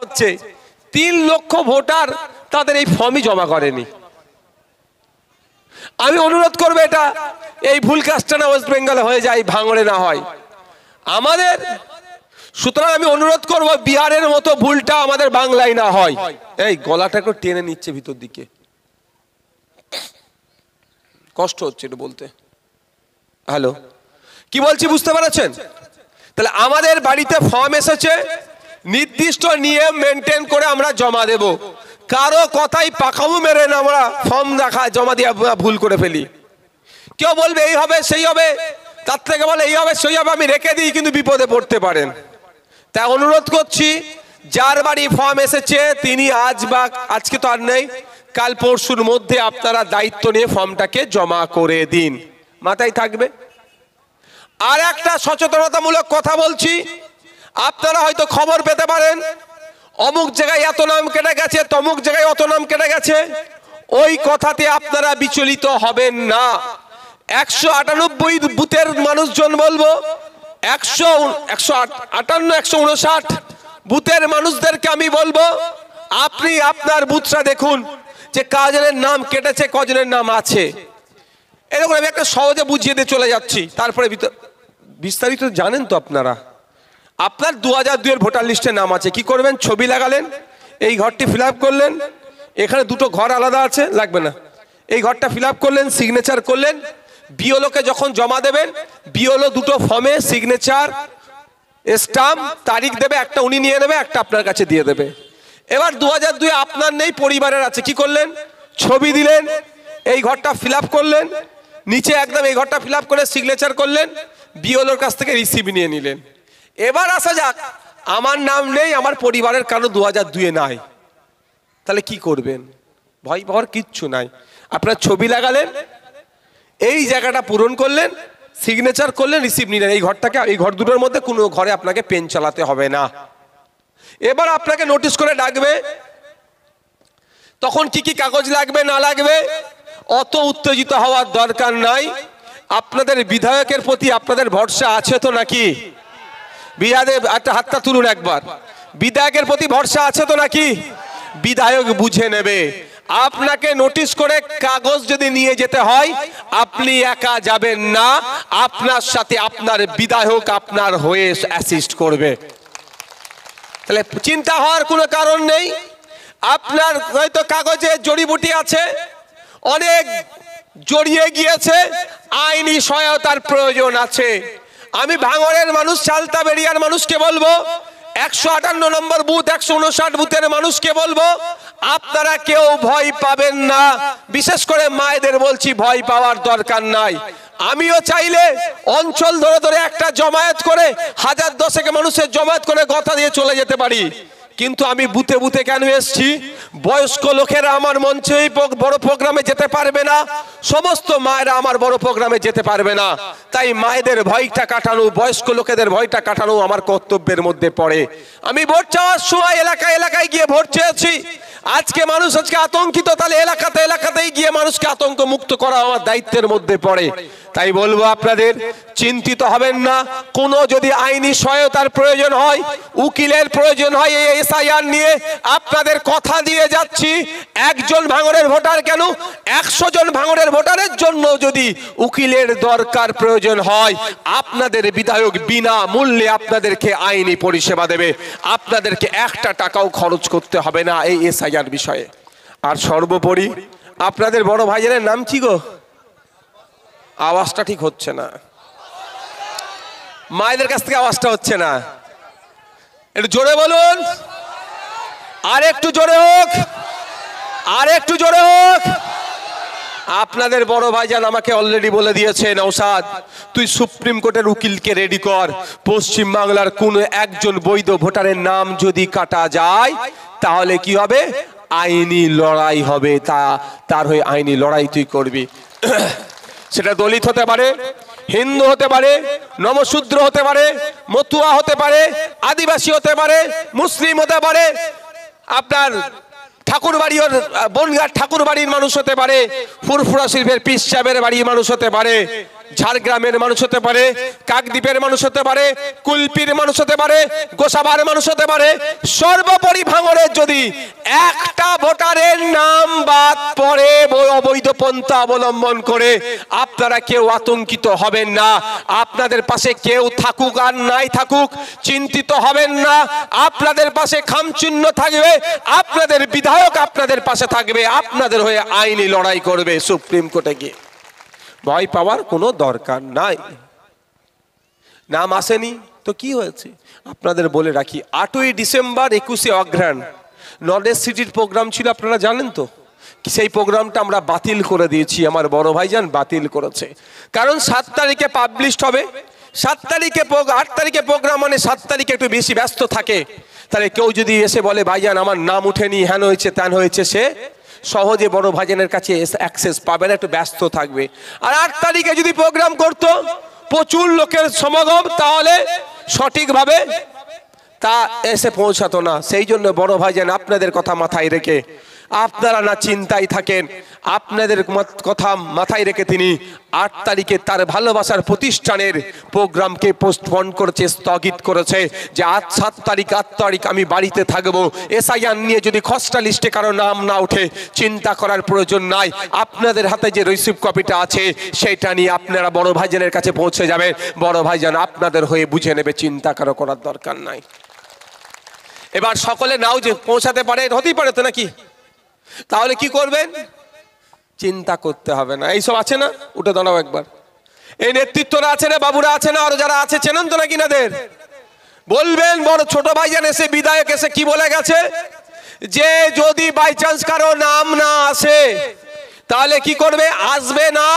হচ্ছে 3 লক্ষ ভোটার তাদের এই ফর্মই জমা করেনি। আমি অনুরোধ করব এটা এই ভুল কাজটা না ওয়েস্ট বেঙ্গলে হয়ে যায়, ভাঙড়ে না হয় আমাদের। সুতরাং আমি অনুরোধ করব বিহারের মতো ভুলটা আমাদের বাংলায় না হয়। এই গলাটা একটু টেনে নিচ্ছে ভিতর দিকে, কষ্ট হচ্ছে এটা বলতে। হ্যালো, কি বলছি বুঝতে পারছেন? তাহলে আমাদের বাড়িতে ফর্ম এসেছে, নির্দিষ্ট নিয়ম মেনটেন করে আমরা জমা দেব। কারো কথাই পাকামু মেরে না আমরা ফর্ম জমা দিয়ে ভুল করে ফেলি। কেউ বলবে এই হবে সেই হবে, তার থেকে বলে এই হবে সেই হবে, আমি রেখে দিই, কিন্তু বিপদে পড়তে পারেন। তাই অনুরোধ করছি, যার বাড়ি ফর্ম এসেছে তিনি আজকে তো আর নেই, কাল পরশুর মধ্যে আপনারা দায়িত্ব নিয়ে ফর্মটাকে জমা করে দিন, মাথায় থাকবে। আর একটা সচেতনতামূলক কথা বলছি, আপনারা হয়তো খবর পেতে পারেন অমুক জায়গায় এত নাম কেটে গেছে, তমুক জায়গায় অত নাম কেটে গেছে। ওই কথাতে আপনারা বিচলিত হবেন না। 198 বুথের মানুষজন বলবো, 158 159 বুথের মানুষদেরকে আমি বলবো, আপনি আপনার বুথটা দেখুন যে কজনের নাম কেটেছে, কজনের নাম আছে। এরকম আমি একটা সহজে বুঝিয়ে দিয়ে চলে যাচ্ছি, তারপরে বিস্তারিত জানেন তো আপনারা। আপনার 2002 এর ভোটার লিস্টে নাম আছে, কি করবেন? ছবি লাগালেন, এই ঘরটি ফিল আপ করলেন, এখানে দুটো ঘর আলাদা আছে, লাগবে না, এই ঘরটা ফিল আপ করলেন, সিগনেচার করলেন। বিওলোকে যখন জমা দেবেন, বিওলো দুটো ফর্মে সিগনেচার স্টাম্প তারিখ দেবে, একটা উনি নিয়ে নেবে, একটা আপনার কাছে দিয়ে দেবে। এবার 2002 আপনার নেই, পরিবারের আছে, কি করলেন? ছবি দিলেন, এই ঘরটা ফিল আপ করলেন, নিচে একদম এই ঘরটা ফিল আপ করে সিগনেচার করলেন, বিওলোর কাছ থেকে রিসিভ নিয়ে নিলেন। এবার আসা যাক, আমার নাম নেই, আমার পরিবারের কারো 2002 নাই, তাহলে কি করবেন? ভয় পাওয়ার কিচ্ছু নাই। আপনার ছবি লাগালেন, এই জায়গাটা পূরণ করলেন, সিগনেচার করলেন, রিসিভ নিলেন। এই ঘরটাকে, এই ঘর দুটোর মধ্যে কোনো ঘরে আপনাকে পেন চালাতে হবে না। এবার আপনাকে নোটিশ করে ডাকবে, তখন কি কি কাগজ লাগবে না লাগবে অত উত্তেজিত হওয়ার দরকার নাই। আপনাদের বিধায়কের প্রতি আপনাদের ভরসা আছে তো নাকি? বিধায়ক একটা হাতটা তুলুন একবার। বিধায়কের প্রতি ভরসা আছে তো নাকি? বিধায়ক বুঝে নেবে। আপনাকে নোটিশ করে কাগজ যদি নিয়ে যেতে হয়, আপনি একা যাবেন না, আপনার সাথে আপনার বিধায়ক আপনার হয়ে অ্যাসিস্ট করবে। তাহলে চিন্তা হওয়ার কোনো কারণ নেই। আপনার হয়তো কাগজে জড়িবুটি আছে, অনেক জড়িয়ে গিয়েছে, আইনি সহায়তার প্রয়োজন আছে। আমি ভাঙড়ের মানুষ, চালতাবেড়িয়ার মানুষকে বলবো, 158 নম্বর বুথ, 159 বুথের মানুষকে বলবো, আপনারা কেউ ভয় পাবেন না। বিশেষ করে মায়েদের বলছি, ভয় পাওয়ার দরকার নাই। আমিও চাইলে অঞ্চল ধরে ধরে একটা জমায়েত করে 1010 মানুষের জমায়েত করে কথা দিয়ে চলে যেতে পারি, কিন্তু আমি বুথে বুথে কেন এসছি? বয়স্ক লোকেরা আমার মঞ্চে বড় প্রোগ্রামে যেতে পারবে না, সমস্ত মায়েরা আমার বড় প্রোগ্রামে যেতে পারবে না। তাই মায়েদের ভয়টা কাটানো, বয়স্ক লোকেদের ভয়টা কাটানো আমার কর্তব্যের মধ্যে পড়ে। আমি ভোট চাওয়ার সময় এলাকায় এলাকায় গিয়ে ভোট চেয়েছি। আজকে মানুষ আতঙ্কিত, তাহলে এলাকাতেই গিয়ে মানুষকে আতঙ্ক মুক্ত করা আমার দায়িত্বের মধ্যে পড়ে। তাই বলবো আপনাদের চিন্তিত হবেন না। কোনো যদি আইনি সহায়তার প্রয়োজন হয়, উকিলের প্রয়োজন হয়, এই এসআইআর নিয়ে আপনাদের কথা দিয়ে যাচ্ছি, একজন ভাঙড়ের ভোটার কেন, 100 জন ভাঙড়ের ভোটারের জন্য যদি উকিলের দরকার প্রয়োজন হয়, আপনাদের বিধায়ক বিনা মূল্যে আপনাদেরকে আইনি পরিষেবা দেবে। আপনাদেরকে 1 টাকাও খরচ করতে হবে না এই এসআইআর বিষয়ে। আর সর্বোপরি আপনাদের বড় ভাইয়ের নাম কি গো? আওয়াজটা ঠিক হচ্ছে না, মায়েদের কাছ থেকে আওয়াজটা হচ্ছে না, একটু জোরে বলুন। আর একটু জোরে হোক, আর একটু জোরে হোক। আপনাদের বড় ভাইজান আমাকে অলরেডি বলে দিয়েছে, নওশাদ তুই সুপ্রিম কোর্টের উকিলকে রেডি কর। পশ্চিম বাংলার কোন একজন বৈধ ভোটারের নাম যদি কাটা যায়, তাহলে কি হবে? আইনি লড়াই হবে, তার হয়ে আইনি লড়াই তুই করবি। সেটা দলিত হতে পারে, হিন্দু হতে পারে, নমশূদ্র হতে পারে, মতুয়া হতে পারে, আদিবাসী হতে পারে, মুসলিম হতে পারে, আপনার ঠাকুরবাড়ি বনগাঁ ঠাকুরবাড়ির মানুষ হতে পারে, ফুরফুরা শিল্পের পিস সাহেবের বাড়ির মানুষ হতে পারে, ঝাড়গ্রামের মানুষ হতে পারে, কাকদ্বীপের মানুষ হতে পারে, কুলপির মানুষ হতে পারে, গোসাবার মানুষ হতে পারে, সর্বোপরি ভাঙড়ের যদি একটা ভোটারের নাম বাদ পড়ে অবৈধ পন্থা অবলম্বন করে, আপনারা কেউ আতঙ্কিত হবেন না। আপনাদের পাশে কেউ থাকুক আর নাই থাকুক চিন্তিত হবেন না। আপনাদের পাশে খামচিহ্ন থাকবে, আপনাদের বিধায়ক আপনাদের পাশে থাকবে, আপনাদের হয়ে আইনি লড়াই করবে সুপ্রিম কোর্টে গিয়ে। ভয় পাওয়ার কোনো দরকার নাই। নাম আসেনি তো কি হয়েছে? আপনাদের বলে রাখি, 8ই ডিসেম্বর 21শে অঘ্রাণ নর্থ ইস্ট সিটির প্রোগ্রাম ছিল, আপনারা জানেন তো। সেই প্রোগ্রামটা আমরা বাতিল করে দিয়েছি, আমার বড় ভাইজান বাতিল করেছে। কারণ 7 তারিখে পাবলিশ হবে, 7 তারিখে 8 তারিখে প্রোগ্রাম, মানে 7 তারিখে একটু বেশি ব্যস্ত থাকে। তাহলে কেউ যদি এসে বলে ভাইজান আমার নাম উঠেনি, হ্যান হয়েছে ত্যান হয়েছে, সে সহজে বড় ভাইজানের কাছে অ্যাক্সেস পাবে না, একটু ব্যস্ত থাকবে। আর 8 তারিখে যদি প্রোগ্রাম করতো, প্রচুর লোকের সমাগম, তাহলে সঠিকভাবে তা এসে পৌঁছাতো না। সেই জন্য বড় ভাইজান আপনাদের কথা মাথায় রেখে, আপনারা না চিন্তায় থাকেন, আপনাদের কথা মাথায় রেখে তিনি 8 তারিখে তার ভালোবাসার প্রতিষ্ঠানের প্রোগ্রামকে পোস্টপোন করেছে, স্থগিত করেছে। যে 7 তারিখ 8 তারিখ আমি বাড়িতে থাকবো। এসআইআর নিয়ে যদি খসড়া লিস্টে কারো নাম না ওঠে, চিন্তা করার প্রয়োজন নাই। আপনাদের হাতে যে রিসিপ্ট কপিটা আছে সেটা নিয়ে আপনারা বড় ভাইজানের কাছে পৌঁছে যাবেন, বড় ভাইজান আপনাদের হয়ে বুঝে নেবে, চিন্তা করার দরকার নাই। এবার সকলে নাও যে পৌঁছাতে পারে, হতেই পারে তো নাকি? তাহলে কি করবেন? চিন্তা করতে হবে না। এইসব আছে না, উঠে দাঁড়াও একবার। এই নেতৃত্বরা আছে না, বাবুরা আছে না, আরো যারা আছে চেনেন তো নাকি নাদের? বলবেন বড় ছোট ভাইজান এসে, বিধায়ক এসে কি বলে গেছে, যে যদি বাই চান্স কারো নাম না আসে তাহলে কি করবে? আসবে না।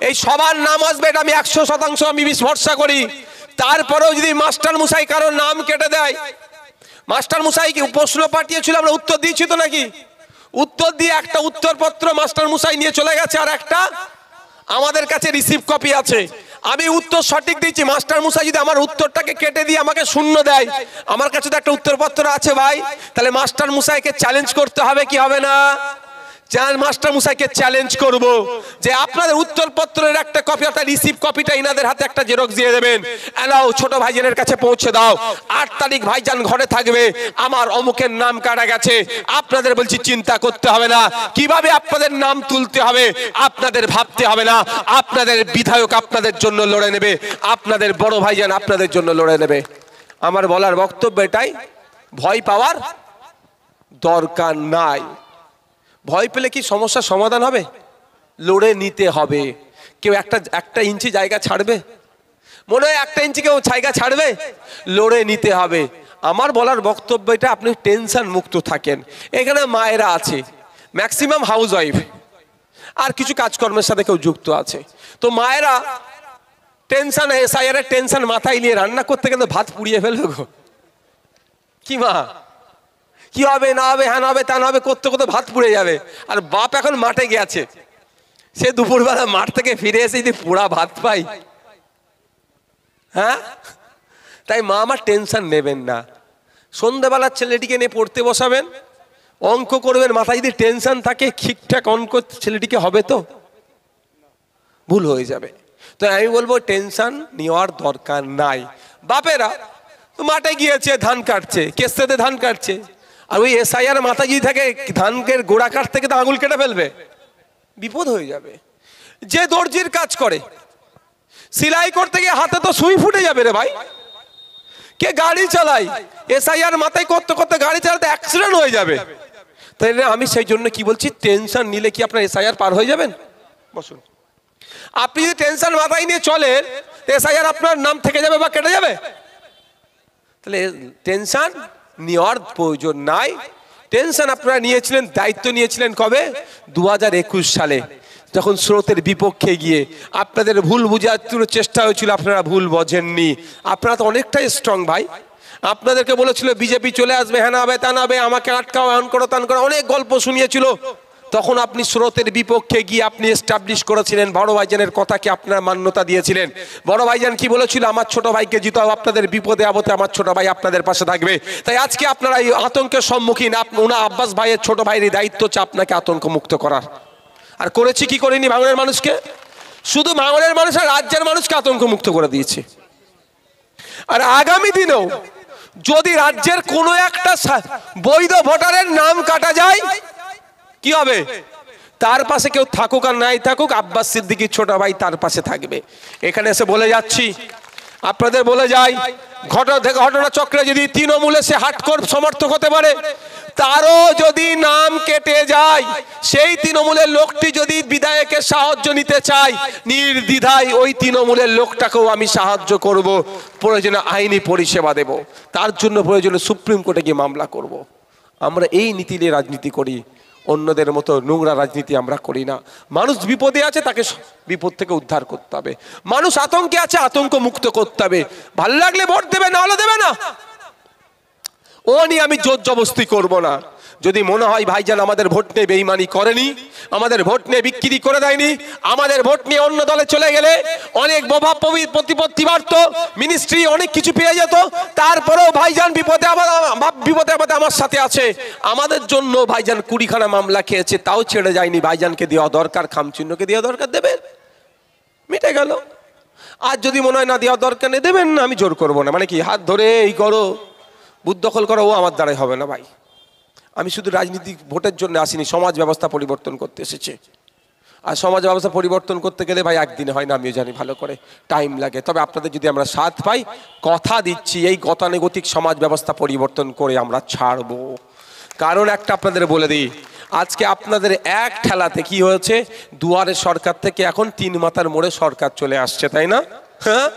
এই সবার নাম আসবে, এটা আমি 100% আমি ভরসা করি। তারপরেও যদি মাস্টার মশাই কারো নাম কেটে দেয়, মাস্টার মশাই কি প্রশ্ন পাঠিয়েছিল, আমরা উত্তর দিয়েছি তো নাকি? উত্তর দিয়ে একটা উত্তরপত্র মাস্টার মশাই নিয়ে চলে গেছে, আর একটা আমাদের কাছে রিসিপ্ট কপি আছে। আমি উত্তর সঠিক দিয়েছি, মাস্টার মশাই যদি আমার উত্তরটাকে কেটে দিয়ে আমাকে শূন্য দেয়, আমার কাছে তো একটা উত্তরপত্র আছে ভাই, তাহলে মাস্টার মশাইকে চ্যালেঞ্জ করতে হবে কি হবে না? মাস্টার মশাইকে চ্যালেঞ্জ করব যে আপনাদের উত্তরপত্রের একটা কপি, অর্থাৎ রিসিপ্ট কপিটা ইনাদের হাতে একটা জেরক্স দিয়ে দেবেন, এনাও ছোট ভাইজানের কাছে পৌঁছে দাও। 8 তারিখ ভাইজান ঘরে থাকবে, আমার অমুকের নাম কাটা গেছে। আপনাদের বলছি চিন্তা করতে হবে না, কিভাবে আপনাদের নাম তুলতে হবে আপনাদের ভাবতে হবে না। আপনাদের বিধায়ক আপনাদের জন্য লড়ে নেবে, আপনাদের বড় ভাইজান আপনাদের জন্য লড়ে নেবে। আমার বলার বক্তব্য এটাই, ভয় পাওয়ার দরকার নাই। ভয় পেলে কি সমস্যার সমাধান হবে? লড়ে নিতে হবে। কেউ একটা ইঞ্চি জায়গা ছাড়বে? মনে হয় 1 ইঞ্চি কেউ জায়গা ছাড়বে? লড়ে নিতে হবে। আমার বলার বক্তব্য এটা, আপনি টেনশন মুক্ত থাকেন। এখানে মায়েরা আছে, ম্যাক্সিমাম হাউস ওয়াইফ, আর কিছু কাজকর্মের সাথে কেউ যুক্ত আছে। তো মায়েরা টেনশন, এসআইআর এর টেনশন মাথায় নিয়ে রান্না করতে গেলে ভাত পুড়িয়ে ফেলবে গো। কি মা, কি হবে না হবে, হ্যাঁ হবে তা হবে, করতে করতে ভাত পুড়ে যাবে। আর বাপ এখন মাঠে গেছে, সে দুপুরবেলা মাঠ থেকে ফিরে এসে যদি পোড়া ভাত পাই, হ্যাঁ? তাই মা আমার টেনশন নেবেন না। সন্ধ্যাবেলার ছেলেটিকে নিয়ে পড়তে বসাবেন, অঙ্ক করবেন, মাথায় যদি টেনশন থাকে, ঠিকঠাক অঙ্ক ছেলেটিকে হবে তো? ভুল হয়ে যাবে। তো আমি বলবো টেনশন নেওয়ার দরকার নাই। বাপেরা মাঠে গিয়েছে, ধান কাটছে, কেস্তেতে ধান কাটছে, আর ওই এসআইআর মাথা যদি থাকে, ধানের গোড়া কাটতে গিয়ে আঙুল কেটে ফেলবে, বিপদ হয়ে যাবে। যে দর্জির কাজ করে, সেলাই করতে গিয়ে হাতে তো সুই ফুটে যাবে রে ভাই। কে গাড়ি চালায়, এসআইআর মাথায় করতে করতে গাড়ি চালাতে অ্যাক্সিডেন্ট হয়ে যাবে। তাই আমি সেই জন্য কি বলছি, টেনশন নিলে কি আপনার এসআইআর পার হয়ে যাবেন? বসুন। আপনি যদি টেনশন মাথায় নিয়ে চলেন, এসআইআর আপনার নাম থেকে যাবে বা কেটে যাবে। তাহলে টেনশন নেওয়ার প্রয়োজন নাই। টেনশন আপনারা নিয়েছিলেন, দায়িত্ব নিয়েছিলেন কবে? 2021 সালে, যখন স্রোতের বিপক্ষে গিয়ে আপনাদের ভুল বুঝার চেষ্টা হয়েছিল, আপনারা ভুল বোঝেননি। আপনারা তো অনেকটাই স্ট্রং ভাই। আপনাদেরকে বলেছিল বিজেপি চলে আসবে, হ্যাঁ হবে তা হবে, আমাকে আটকাও, হ্যান করো তান করো, অনেক গল্প শুনিয়েছিল। তখন আপনি স্রোতের বিপক্ষে গিয়ে আপনি এস্টাবলিশ করেছিলেন, বড় ভাইজানের কথাকে আপনারা মান্যতা দিয়েছিলেন। বড় ভাইজান কি বলেছিল? আমার ছোট ভাইকে জিতাও, আপনাদের বিপদে আপদে আমার ছোট ভাই আপনাদের পাশে থাকবে। তাই আজকে আপনারা এই আতঙ্কের সম্মুখীন, ওনা আব্বাস ভাইয়ের ছোট ভাইয়ের দায়িত্ব হচ্ছে আপনাকে আতঙ্ক মুক্ত করার। আর করেছি কি করিনি ভাঙনের মানুষকে? শুধু ভাঙড়ের মানুষ আর রাজ্যের মানুষকে আতঙ্ক মুক্ত করে দিয়েছে। আর আগামী দিনেও যদি রাজ্যের কোনো একটা বৈধ ভোটারের নাম কাটা যায় কি হবে? তার পাশে কেউ থাকুক আর নাই থাকুক, আব্বাস সিদ্দিকীর ছোট ভাই তার পাশে থাকবে। এখানে এসে বলে যাচ্ছি, আপনাদের বলে যাই, ঘটনা চক্রে যদি তৃণমূলে সে হার্ডকোর সমর্থক হতে পারে, তারও যদি নাম কেটে যায়, সেই তৃণমূলের লোকটি যদি বিধায়কের সাহায্য নিতে চায়, নির্দ্বিধায় ওই তৃণমূলের লোকটাকেও আমি সাহায্য করব, প্রয়োজনে আইনি পরিষেবা দেব, তার জন্য প্রয়োজনে সুপ্রিম কোর্টে গিয়ে মামলা করব। আমরা এই নীতি নিয়ে রাজনীতি করি, অন্যদের মতো নোংরা রাজনীতি আমরা করি না। মানুষ বিপদে আছে, তাকে বিপদ থেকে উদ্ধার করতে হবে। মানুষ আতঙ্কে আছে, আতঙ্ক মুক্ত করতে হবে। ভালো লাগলে ভোট দেবে, না হলে দেবে না। ও নিয়ে আমি জোর জবস্তি করবো না। যদি মনে হয় ভাইজান আমাদের ভোট নিয়ে বেঈমানি করেনি, আমাদের ভোট নিয়ে বিক্রি করে দেয়নি, আমাদের ভোট নিয়ে অন্য দলে চলে গেলে অনেক প্রভাব প্রতিপত্তি বাড়তো, মিনিস্ট্রি অনেক কিছু পেয়ে যেত, তারপরেও ভাইজান বিপদে আপদে আমার সাথে আছে, আমাদের জন্য ভাইজান 20খানা মামলা খেয়েছে, তাও ছেড়ে যায়নি। ভাইজানকে দেওয়া দরকার, খামচিহ্নকে দেওয়া দরকার, দেবেন, মিটে গেল। আর যদি মনে হয় না দেওয়া দরকার নেই, দেবেন না, আমি জোর করবো না। মানে কি হাত ধরে এই করো, বুথ দখল করো, ও আমার দ্বারাই হবে না ভাই। আমি শুধু রাজনীতি ভোটের জন্য আসিনি, সমাজ ব্যবস্থা পরিবর্তন করতে এসেছে। আর সমাজ ব্যবস্থা পরিবর্তন করতে গেলে ভাই একদিনে হয় না, আমিও জানি ভালো করে, টাইম লাগে। তবে আপনাদের যদি আমরা সাথ পাই, কথা দিচ্ছি এই গতানুগতিক সমাজ ব্যবস্থা পরিবর্তন করে আমরা ছাড়বো। কারণ একটা আপনাদের বলে দিই, আজকে আপনাদের এক ঠেলাতে কি হয়েছে, দুয়ারে সরকার থেকে এখন 3 মাথার মোড়ে সরকার চলে আসছে, তাই না? হ্যাঁ,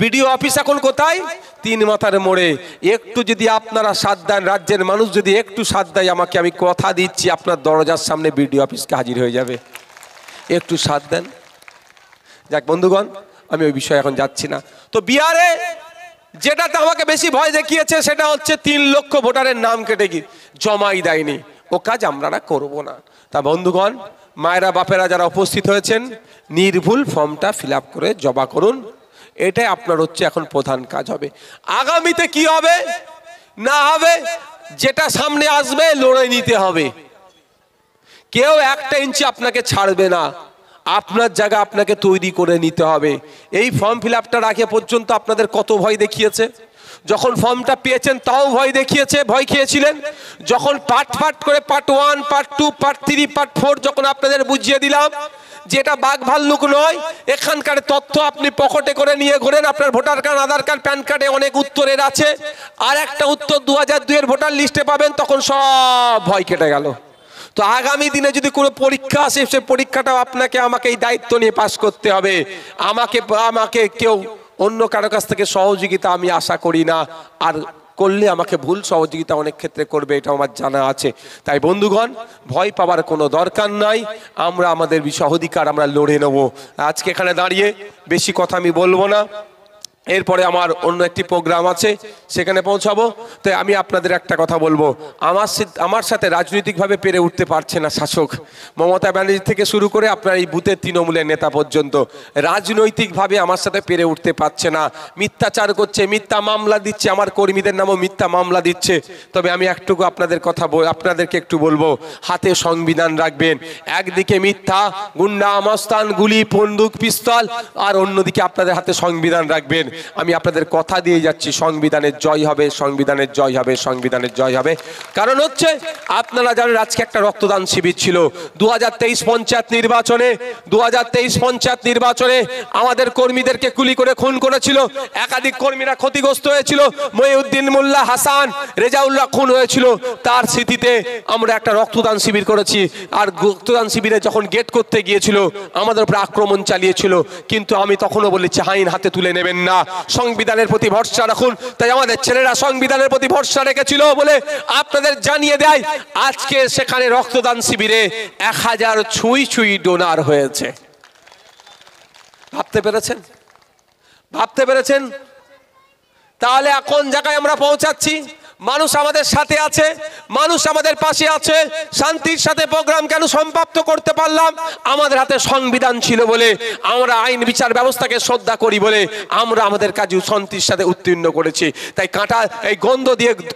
বিডিও অফিস এখন কোথায়? 3 মাথার মোড়ে। একটু যদি আপনারা সাথ দেন, রাজ্যের মানুষ যদি একটু সাথ দেয় আমাকে, আমি কথা দিচ্ছি আপনার দরজার সামনে বিডিও অফিসকে হাজির হয়ে যাবে। একটু সাথ দেন। যাক বন্ধুগণ, আমি ওই বিষয়ে এখন যাচ্ছি না। তো বিহারে যেটাতে আমাকে বেশি ভয় দেখিয়েছে সেটা হচ্ছে 3 লক্ষ ভোটারের নাম কেটে জমাই দেয়নি, ও কাজ আমরা করব না। তা বন্ধুগণ, মায়েরা বাপেরা যারা উপস্থিত হয়েছেন, নির্ভুল ফর্মটা ফিল আপ করে জমা করুন। এটাই আপনার হচ্ছে এখন প্রধান কাজ হবে। আগামীতে কি হবে না হবে, যেটা সামনে আসবে লড়ে নিতে হবে। কেউ 1টা ইঞ্চি আপনাকে ছাড়বে না, আপনার জায়গা আপনাকে তৈরি করে নিতে হবে। এই ফর্ম ফিল আপটা রাখে পর্যন্ত আপনাদের কত ভয় দেখিয়েছে। যখন ফর্মটা পেয়েছেন তাও ভয় দেখিয়েছে, ভয় খেয়েছিলেন। যখন পার্ট করে পার্ট 1, পার্ট 2, পার্ট 3, পার্ট 4 যখন আপনাদের বুঝিয়ে দিলাম যেটা বাঘ ভাল্লুক নয়, এখানকার তথ্য আপনি পকেটে করে নিয়ে ঘোরেন, আপনার ভোটার কার্ড, আধার কার্ড, প্যান কার্ডে অনেক উত্তরের আছে, আর একটা উত্তর 2002 এর ভোটার লিস্টে পাবেন, তখন সব ভয় কেটে গেল। তো আগামী দিনে যদি কোনো পরীক্ষা আসে, সে পরীক্ষাটাও আপনাকে আমাকে এই দায়িত্ব নিয়ে পাস করতে হবে। আমাকে কেউ অন্য কারো কাছ থেকে সহযোগিতা আমি আশা করি না, আর করলে আমাকে ভুল সহযোগিতা অনেক ক্ষেত্রে করবে, এটা আমার জানা আছে। তাই বন্ধুগণ, ভয় পাওয়ার কোনো দরকার নাই, আমরা আমাদের বিষয় অধিকার আমরা লড়ে নেব। আজকে এখানে দাঁড়িয়ে বেশি কথা আমি বলবো না, এরপরে আমার অন্য একটি প্রোগ্রাম আছে, সেখানে পৌঁছাবো। তাই আমি আপনাদের একটা কথা বলবো, আমার সাথে রাজনৈতিকভাবে পেরে উঠতে পারছে না শাসক মমতা ব্যানার্জি থেকে শুরু করে আপনার এই বুথের তৃণমূলের নেতা পর্যন্ত, রাজনৈতিকভাবে আমার সাথে পেরে উঠতে পারছে না। মিথ্যাচার করছে, মিথ্যা মামলা দিচ্ছে, আমার কর্মীদের নামও মিথ্যা মামলা দিচ্ছে। তবে আমি একটুকু আপনাদেরকে একটু বলবো, হাতে সংবিধান রাখবেন। একদিকে মিথ্যা, গুন্ডা, মস্তান, গুলি, বন্দুক, পিস্তল, আর অন্যদিকে আপনাদের হাতে সংবিধান রাখবেন। আমি আপনাদের কথা দিয়ে যাচ্ছি, সংবিধানের জয় হবে, সংবিধানের জয় হবে, সংবিধানের জয় হবে। কারণ হচ্ছে আপনারা জানেন আজকে একটা রক্তদান শিবির ছিল 2023 পঞ্চায়েত নির্বাচনে আমাদের কর্মীদেরকে গুলি করে খুন করেছিল, একাধিক কর্মীরা ক্ষতিগ্রস্ত হয়েছিল, মহিউদ্দিন মোল্লা, হাসান, রেজাউল্লাহ খুন হয়েছিল। তার স্মৃতিতে আমরা একটা রক্তদান শিবির করেছি। আর রক্তদান শিবিরে যখন গেট করতে গিয়েছিল আমাদের উপরে আক্রমণ চালিয়েছিল, কিন্তু আমি তখনও বলেছি আইন হাতে তুলে নেবেন না, সংবিধানের প্রতি ভরসা রাখুন। তাই আমাদের ছেলেরা সংবিধানের প্রতি ভরসা রেখেছিল বলে আপনাদের জানিয়ে দেয়, আজকে সেখানে রক্তদান শিবিরে 1000 ছুঁই ডোনার হয়েছে। ভাবতে পেরেছেন? তাহলে এখন জায়গায় আমরা পৌঁছাচ্ছি, মানুষ আমাদের সাথে আছে, মানুষ আমাদের পাশে আছে, শান্তির সাথে প্রোগ্রাম কেন সমাপ্ত করতে পারলাম? আমাদের হাতে সংবিধান ছিল বলে, আমরা আইন বিচার ব্যবস্থাকে শ্রদ্ধা করি বলে আমরা আমাদের কাজে শান্তির সাথে উত্তীর্ণ করেছি। তাই কাঁটা এই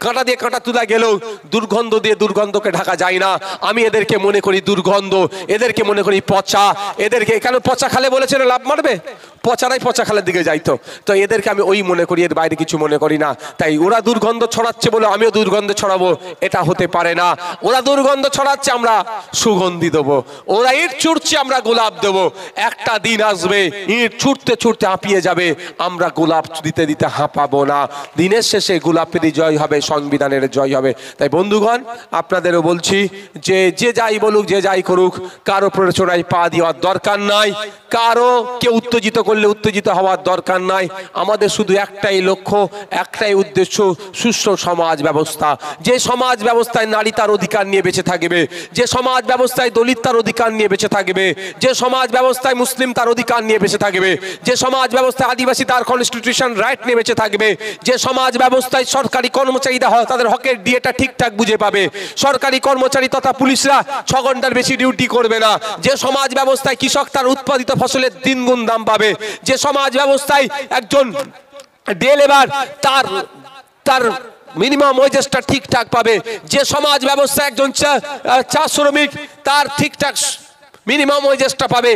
কাঁটা দিয়ে কাঁটা তুলা গেলেও দুর্গন্ধ দিয়ে দুর্গন্ধকে ঢাকা যায় না। আমি এদেরকে মনে করি দুর্গন্ধ, এদেরকে মনে করি পচা। এদেরকে কেন পচা খালে বলেছিল লাভ মারবে? পচারাই পচা খালের দিকে যাইতো। তো এদেরকে আমি ওই মনে করি, এর বাইরে কিছু মনে করি না। তাই ওরা দুর্গন্ধ ছড়াচ্ছে বলে আমিও দুর্গন্ধ ছড়াবো, এটা হতে পারে না। ওরা দুর্গন্ধ ছড়াচ্ছে, আমরা সুগন্ধি দেবো। ওরা ইট ছুটছে, আমরা গোলাপ দেবো। একটা দিন আসবে ইট ছুটতে ছুটতে হাঁপিয়ে যাবে, আমরা গোলাপ দিতে দিতে হাঁপাবো না। দিনের শেষে গোলাপেরই জয় হবে, সংবিধানের জয় হবে। তাই বন্ধুগণ, আপনাদেরও বলছি যে যে যাই বলুক, যে যাই করুক, কারো প্ররোচনায় পা দেওয়ার দরকার নাই, কারো কে উত্তেজিত করলে উত্তেজিত হওয়ার দরকার নাই। আমাদের শুধু একটাই লক্ষ্য, একটাই উদ্দেশ্য, সুষ্ঠু সমাজ ব্যবস্থা। যে সমাজ ব্যবস্থায় নারী তার অধিকার নিয়ে বেঁচে থাকবে, যে সমাজ ব্যবস্থায় দলিত তার অধিকার নিয়ে বেঁচে থাকবে, যে সমাজ ব্যবস্থায় মুসলিম তার অধিকার নিয়ে বেঁচে থাকবে, যে সমাজ ব্যবস্থায় আদিবাসী তার কনস্টিটিউশন রাইট নিয়ে বেঁচে থাকবে, যে সমাজ ব্যবস্থায় সরকারি কর্মচারীরা তাদের হকের ডিএটা ঠিকঠাক বুঝে পাবে, সরকারি কর্মচারী তথা পুলিশরা 6 ঘন্টার বেশি ডিউটি করবে না, যে সমাজ ব্যবস্থায় কৃষক তার উৎপাদিত ফসলের 3 গুণ দাম পাবে, যে সমাজ ব্যবস্থায় একজন ডে লেবার তার মিনিমাম ওয়েজেসটা ঠিকঠাক পাবে, যে সমাজ ব্যবস্থায় একজন চা শ্রমিক তার ঠিকঠাক মিনিমাম ওয়েজেসটা পাবে।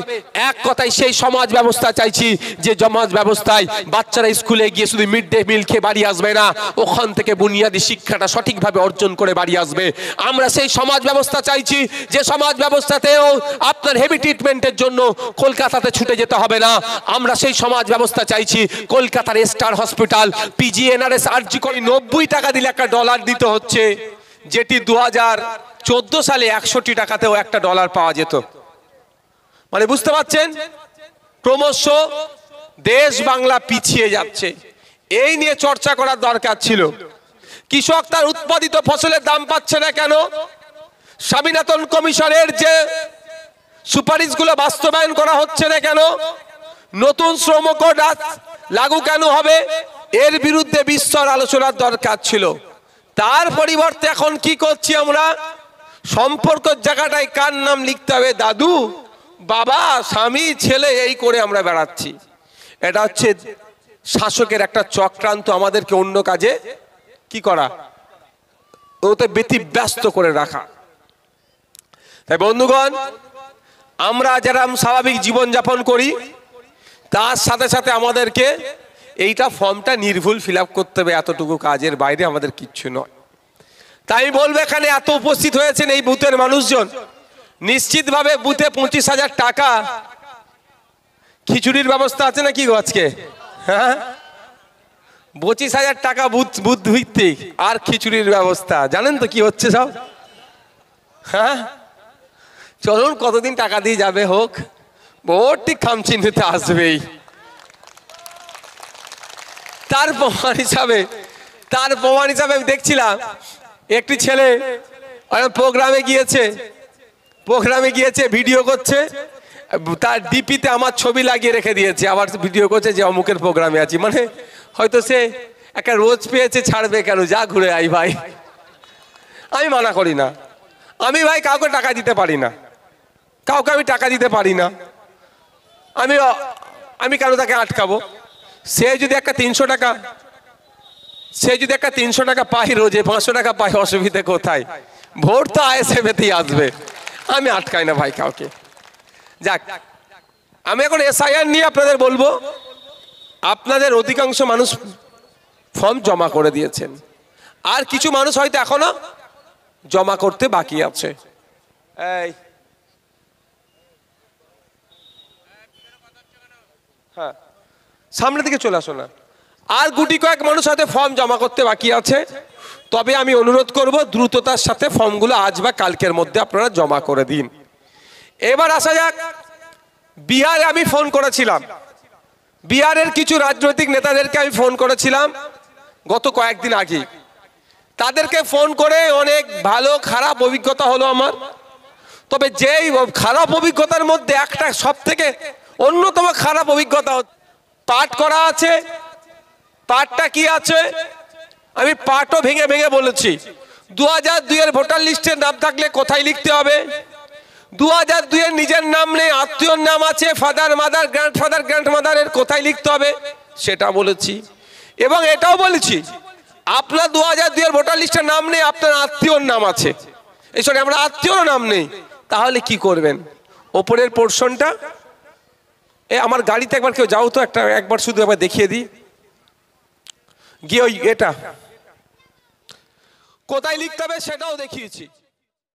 এক কথায় সেই সমাজ ব্যবস্থা চাইছি, যে সমাজ ব্যবস্থায় বাচ্চারা স্কুলে গিয়ে শুধু মিড ডে মিল খেয়ে বাড়ি আসবে না, ওখান থেকে বুনিয়াদী শিক্ষাটা সঠিকভাবে অর্জন করে বাড়ি আসবে। আমরা সেই সমাজ ব্যবস্থা চাইছি, যে সমাজ ব্যবস্থাতেও আপনার হেভি ট্রিটমেন্টের জন্য কলকাতাতে ছুটে যেতে হবে না। আমরা সেই সমাজ ব্যবস্থা চাইছি, কলকাতার স্টার হসপিটাল, পিজিএনআরএস, আরজি করে 90 টাকা দিলে একটা ডলার দিতে হচ্ছে, যেটি 2014 সালে 61 টাকাতেও একটা ডলার পাওয়া যেত। মানে বুঝতে পারছেন, ক্রমশ দেশ বাংলা পিছিয়ে যাচ্ছে। এই নিয়ে চর্চা করার দরকার ছিল। কৃষক তার উৎপাদিত ফসলের দাম পাচ্ছে না কেন? স্বামীনাথন কমিশনের যে সুপারিশগুলো বাস্তবায়ন করা হচ্ছে না কেন? নতুন শ্রম কোড লাগু কেন হবে? এর বিরুদ্ধে বিস্তর আলোচনার দরকার ছিল। তার পরিবর্তে এখন কি করছি আমরা? সম্পর্কের জায়গাটায় কার নাম লিখতে হবে? দাদু, বাবা, স্বামী, ছেলে, এই করে আমরা বেড়াচ্ছি। এটা হচ্ছে শাসকের একটা চক্রান্ত, আমাদেরকে অন্য কাজে কি করা, ওতে ব্যতিব্যস্ত করে রাখা। তাই বন্ধুগণ, আমরা যারা স্বাভাবিক জীবনযাপন করি, তার সাথে সাথে আমাদেরকে এইটা ফর্মটা নির্ভুল ফিল আপ করতে হবে। এতটুকু কাজের বাইরে আমাদের কিচ্ছু নয়। তাই আমি বলবো, এখানে এত উপস্থিত হয়েছেন এই বুথের মানুষজন, নিশ্চিতভাবে বুথে 25,000 টাকা খিচুড়ির ব্যবস্থা আছে নাকি আজকে? হ্যাঁ, 25,000 টাকা বুথ ভিত্তিক আর খিচুড়ির ব্যবস্থা। জানেন তো কি হচ্ছে সব? হ্যাঁ, চলুন কতদিন টাকা দিয়ে যাবে হোক, ভোট ঠিক খামচিহ্নিতে আসবেই। তার প্রমাণ হিসাবে আমি দেখছিলাম একটি ছেলে প্রোগ্রামে গিয়েছে, ভিডিও করছে, তার ডিপিতে আমার ছবি লাগিয়ে রেখে দিয়েছে, আবার ভিডিও করছে যে অমুকের প্রোগ্রামে আছি। মানে হয়তো সে একটা রোজ পেয়েছে, ছাড়বে কেন, যা ঘুরে আই ভাই। আমি মানা করি না, আমি ভাই কাউকে টাকা দিতে পারি না, কাউকে আমি টাকা দিতে পারি না। আমি কেন তাকে আটকাবো? সে যদি একটা 300 টাকা পাই রোজে, 500 টাকা পাই, অসুবিধে কোথায়? ভোট তো আইএসএফেতেই আসবে, আমি আটকাই না ভাই কাউকে। যাক, আমি এখন এসআইআর নিয়ে আপনাদের বলবো। আপনাদের অধিকাংশ মানুষ ফর্ম জমা করে দিয়েছেন, আর কিছু মানুষ হয়তো এখনো জমা করতে বাকি আছে। এই হ্যাঁ, সামনে দিকে চলে আসো না। আর গুটি কয়েক মানুষ হয়তো ফর্ম জমা করতে বাকি আছে। তবে আমি অনুরোধ করব, দ্রুততার সাথে ফর্মগুলো আজ বা কালকের মধ্যে আপনারা জমা করে দিন। এবার আসা যাক, বিহারে আমি ফোন করেছিলাম, বিহারের কিছু রাজনৈতিক নেতাদেরকে আমি ফোন করেছিলাম গত কয়েকদিন আগে। তাদেরকে ফোন করে অনেক ভালো খারাপ অভিজ্ঞতা হলো আমার। তবে যেই খারাপ অভিজ্ঞতার মধ্যে একটা সব থেকে অন্যতম খারাপ অভিজ্ঞতা, পাঠ করা আছে, পাঠটা কি আছে আমি পাঠও ভেঙে ভেঙে বলেছি। 2002-এর ভোটার লিস্টের নাম থাকলে কোথায় লিখতে হবে? 2002-এর নিজের নাম নেই, আত্মীয়র নাম আছে, ফাদার মাদার গ্র্যান্ডফাদার গ্র্যান্ডমাদারের, কোথায় লিখতে হবে সেটা বলেছি। এবং এটাও বলেছি আপনার 2002-এর ভোটার লিস্টের নাম নেই, আপনার আত্মীয়র নাম আছে, এই সরি আমরা আত্মীয়র নাম নেই, তাহলে কি করবেন? ওপরের পোর্শনটা আমার গাড়িতে একবার কেউ যাও তো, একবার শুধু একবার দেখিয়ে দিই গিয়ে, ওই এটা কোথায় লিখতে হবে সেটাও দেখিয়েছি।